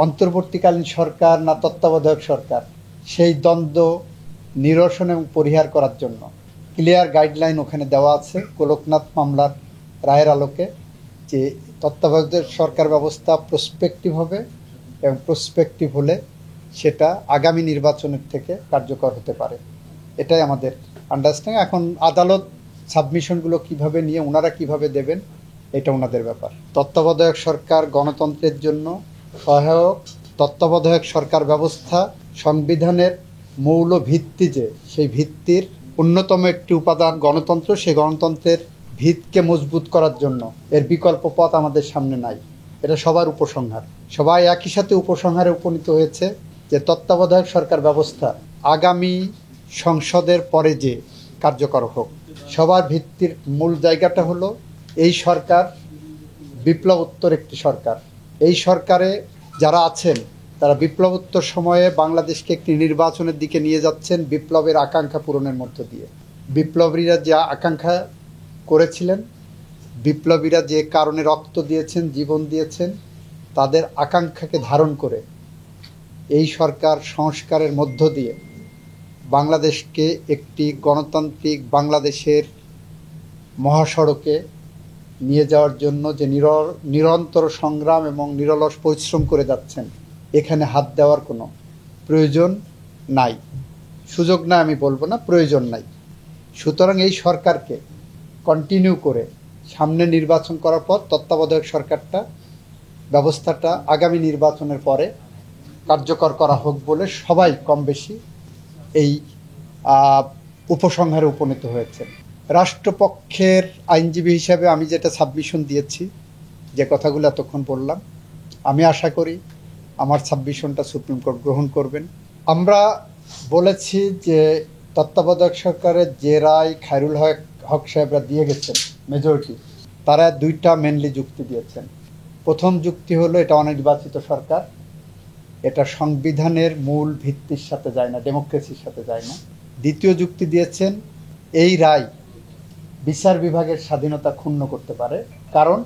অন্তর্বর্তীকালীন সরকার না তত্ত্বাবধায়ক সরকার, সেই দ্বন্দ্ব নিরসন এবং পরিহার করার জন্য ক্লিয়ার গাইডলাইন ওখানে দেওয়া আছে গোলকনাথ মামলার রায়ের আলোকে, যে তত্ত্বাবধায়ক সরকার ব্যবস্থা প্রসপেক্টিভ হবে এবং প্রসপেক্টিভ হলে সেটা আগামী নির্বাচনের থেকে কার্যকর হতে পারে। এটাই আমাদের আন্ডারস্ট্যান্ডিং। এখন আদালত সাবমিশনগুলো কিভাবে নিয়ে ওনারা কিভাবে দেবেন এটা ওনাদের ব্যাপার। তত্ত্বাবধায়ক সরকার গণতন্ত্রের জন্য সহায়ক। তত্ত্বাবধায়ক সরকার ব্যবস্থা সংবিধানের মৌল ভিত্তি, যে সেই ভিত্তির অন্যতম একটি উপাদান গণতন্ত্র, সেই গণতন্ত্রের ভিতকে মজবুত করার জন্য এর বিকল্প পথ আমাদের সামনে নাই। এটা সবার উপসংহার, সবাই একই সাথে উপসংহারে উপনীত হয়েছে যে তত্ত্বাবধায়ক সরকার ব্যবস্থা আগামী সংসদের পরে যে কার্যকর হোক। সবার ভিত্তির মূল জায়গাটা হলো এই সরকার বিপ্লবোত্তর একটি সরকার। এই সরকারে যারা আছেন তারা বিপ্লবোত্তর সময়ে বাংলাদেশকে একটি নির্বাচনের দিকে নিয়ে যাচ্ছেন বিপ্লবের আকাঙ্ক্ষা পূরণের মধ্য দিয়ে। বিপ্লবীরা যা আকাঙ্ক্ষা করেছিলেন, বিপ্লবীরা যে কারণে রক্ত দিয়েছেন, জীবন দিয়েছেন, তাদের আকাঙ্ক্ষাকে ধারণ করে এই সরকার সংস্কারের মধ্য দিয়ে বাংলাদেশকে একটি গণতান্ত্রিক বাংলাদেশের মহাসড়কে নিয়ে যাওয়ার জন্য যে নিরন্তর সংগ্রাম এবং নিরলস পরিশ্রম করে যাচ্ছেন, এখানে হাত দেওয়ার কোনো প্রয়োজন নাই। সুযোগ না আমি বলবো না, প্রয়োজন নাই। সুতরাং এই সরকারকে কন্টিনিউ করে সামনে নির্বাচন করার পর তত্ত্বাবধায়ক সরকারটা ব্যবস্থাটা আগামী নির্বাচনের পরে কার্যকর করা হোক বলে সবাই কম বেশি এই উপসংহারে উপনীত হয়েছে। রাষ্ট্রপক্ষের আইনজীবী হিসাবে আমি যেটা সাবমিশন দিয়েছি, যে কথাগুলো এতক্ষণ বললাম, আমি আশা করি আমার সাবমিশনটা সুপ্রিম কোর্ট গ্রহণ করবেন। আমরা বলেছি যে তত্ত্বাবধায়ক সরকারের যে রায় খায়রুল হক সাহেবরা দিয়ে গেছেন মেজরিটি, তারা দুইটা মেনলি যুক্তি দিয়েছেন। প্রথম যুক্তি হলো এটা অনির্বাচিত সরকার, এটা সংবিধানের মূল ভিত্তির সাথে যায় না, ডেমোক্রেসির সাথে যায় না। দ্বিতীয় যুক্তি দিয়েছেন এই রায় বিচার বিভাগের স্বাধীনতা ক্ষুণ্ণ করতে পারে, কারণ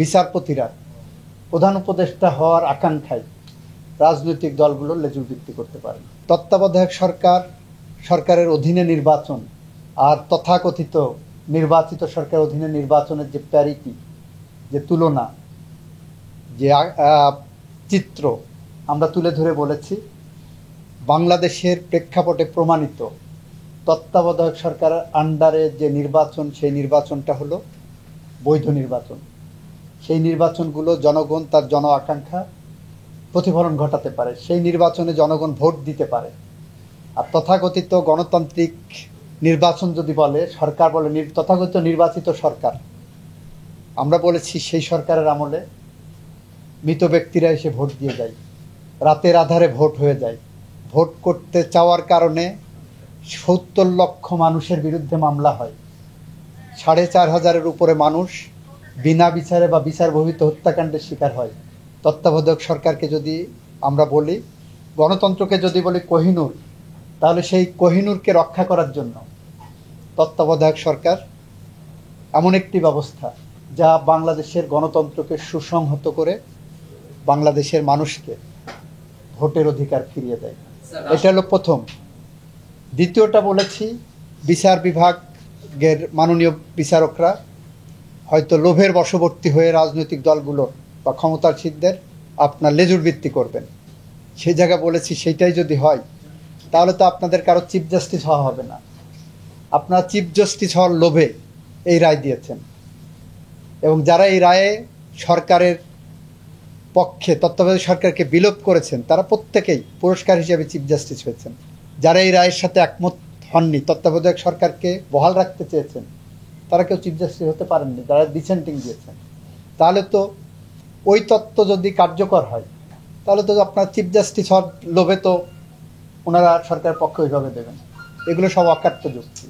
বিচারপতিরা প্রধান উপদেষ্টা হওয়ার আকাঙ্ক্ষায় রাজনৈতিক দলগুলো লেজুর ভিত্তি করতে পারে। তত্ত্বাবধায়ক সরকারের অধীনে নির্বাচন আর তথাকথিত নির্বাচিত সরকারের অধীনে নির্বাচনের যে প্যারিটি, যে তুলনা, যে চিত্র আমরা তুলে ধরে বলেছি, বাংলাদেশের প্রেক্ষাপটে প্রমাণিত তত্ত্বাবধায়ক সরকারের আন্ডারে যে নির্বাচন, সেই নির্বাচনটা হলো বৈধ নির্বাচন। সেই নির্বাচনগুলো জনগণ তার জন আকাঙ্ক্ষা প্রতিফলন ঘটাতে পারে, সেই নির্বাচনে জনগণ ভোট দিতে পারে। আর তথাকথিত গণতান্ত্রিক নির্বাচন যদি বলে, সরকার বলে তথাকথিত নির্বাচিত সরকার, আমরা বলেছি সেই সরকারের আমলে মৃত ব্যক্তিরা এসে ভোট দিয়ে যায়, রাতের আধারে ভোট হয়ে যায়। ভোট করতে চাওয়ার কারণে ৭০ লক্ষ মানুষের বিরুদ্ধে মামলা হয়, ৪,৫০০-এর উপরে মানুষ বিনা বিচারে বা বিচার বহির্ভূত হত্যাকাণ্ডের শিকার হয়। তত্ত্বাবধায়ক সরকারকে যদি আমরা বলি, গণতন্ত্রকে যদি বলি কোহিনূর, তাহলে সেই কোহিনূরকে রক্ষা করার জন্য তত্ত্বাবধায়ক সরকার এমন একটি ব্যবস্থা যা বাংলাদেশের গণতন্ত্রকে সুসংহত করে বাংলাদেশের মানুষকে ভোটের অধিকার ফিরিয়ে দেয়। এটা হলো প্রথম। দ্বিতীয়টা বলেছি, বিচার বিভাগের মাননীয় বিচারকরা হয়তো লোভের বশবর্তী হয়ে রাজনৈতিক দলগুলোর বা ক্ষমতাসীনদের আপনার লেজুর ভিত্তি করবেন। সেই জায়গা বলেছি সেইটাই যদি হয় তাহলে তো আপনাদের কারো চিফ জাস্টিস হওয়া হবে না। আপনারা চিফ জাস্টিস হওয়ার লোভে এই রায় দিয়েছেন, এবং যারা এই রায়ে সরকারের পক্ষে তত্ত্বাবধায়ক সরকারকে বিলোপ করেছেন তারা প্রত্যেকেই পুরস্কার হিসেবে চিফ জাস্টিস হয়েছেন। যারা এই রায়ের সাথে একমত হননি, তত্ত্বাবধায়ক সরকারকে বহাল রাখতে চেয়েছেন, তারা কেউ চিফ জাস্টিস হতে পারেননি, যারা ডিসেন্টিং দিয়েছেন। তাহলে তো ওই তত্ত্ব যদি কার্যকর হয় তাহলে তো আপনার চিফ জাস্টিস হওয়ার লোভে তো ওনারা সরকারের পক্ষে ওইভাবে দেবেন। এগুলো সব অকাট্য যুক্তি।